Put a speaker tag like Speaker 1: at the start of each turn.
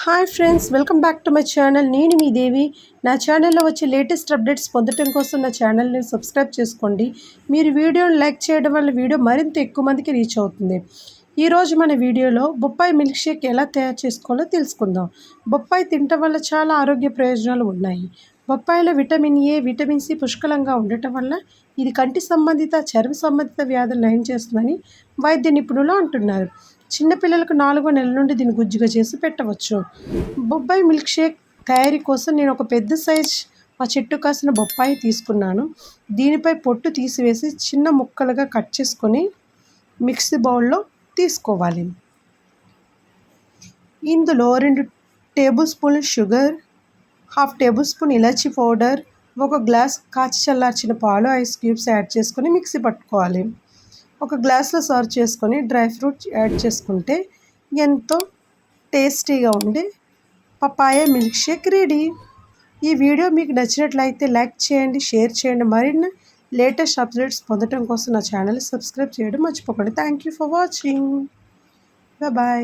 Speaker 1: Hi friends, welcome back to my channel. నేను మీ దేవి. నా ఛానల్లో వచ్చే లేటెస్ట్ అప్డేట్స్ పొందడం కోసం నా ఛానల్ని సబ్స్క్రైబ్ చేసుకోండి. మీరు వీడియోని లైక్ చేయడం వల్ల వీడియో మరింత ఎక్కువ మందికి రీచ్ అవుతుంది. ఈరోజు మన వీడియోలో బొప్పాయి మిల్క్ షేక్ ఎలా తయారు చేసుకోవాలో తెలుసుకుందాం. బొప్పాయి తినటం వల్ల చాలా ఆరోగ్య ప్రయోజనాలు ఉన్నాయి. బొప్పాయిలో విటమిన్ ఏ, విటమిన్ సి పుష్కలంగా ఉండటం వల్ల ఇది కంటి సంబంధిత, చర్మ సంబంధిత వ్యాధులు నయం చేస్తుందని వైద్య నిపుణులు అంటున్నారు. చిన్నపిల్లలకు 4వ నెల నుండి దీన్ని గుజ్జుగా చేసి పెట్టవచ్చు. బొప్పాయి మిల్క్ షేక్ తయారీ కోసం నేను ఒక పెద్ద సైజ్ మా చెట్టు కాసిన బొప్పాయి తీసుకున్నాను. దీనిపై పొట్టు తీసివేసి చిన్న ముక్కలుగా కట్ చేసుకొని మిక్సీ బౌల్లో తీసుకోవాలి. ఇందులో 2 టేబుల్ స్పూన్లు షుగర్, 1/2 టేబుల్ స్పూన్ ఇలాచీ పౌడర్, 1 గ్లాస్ కాచి చల్లార్చిన పాలు, ఐస్ క్యూబ్స్ యాడ్ చేసుకొని మిక్సీ పట్టుకోవాలి. ఒక గ్లాస్లో సర్వ్ చేసుకొని డ్రై ఫ్రూట్స్ యాడ్ చేసుకుంటే ఎంతో టేస్టీగా ఉండే పపాయ మిల్క్ షేక్ రెడీ. ఈ వీడియో మీకు నచ్చినట్లయితే లైక్ చేయండి, షేర్ చేయండి. మరిన్ని లేటెస్ట్ అప్డేట్స్ పొందడం కోసం నా ఛానల్ని సబ్స్క్రైబ్ చేయడం మర్చిపోకండి. Thank you for watching. Bye.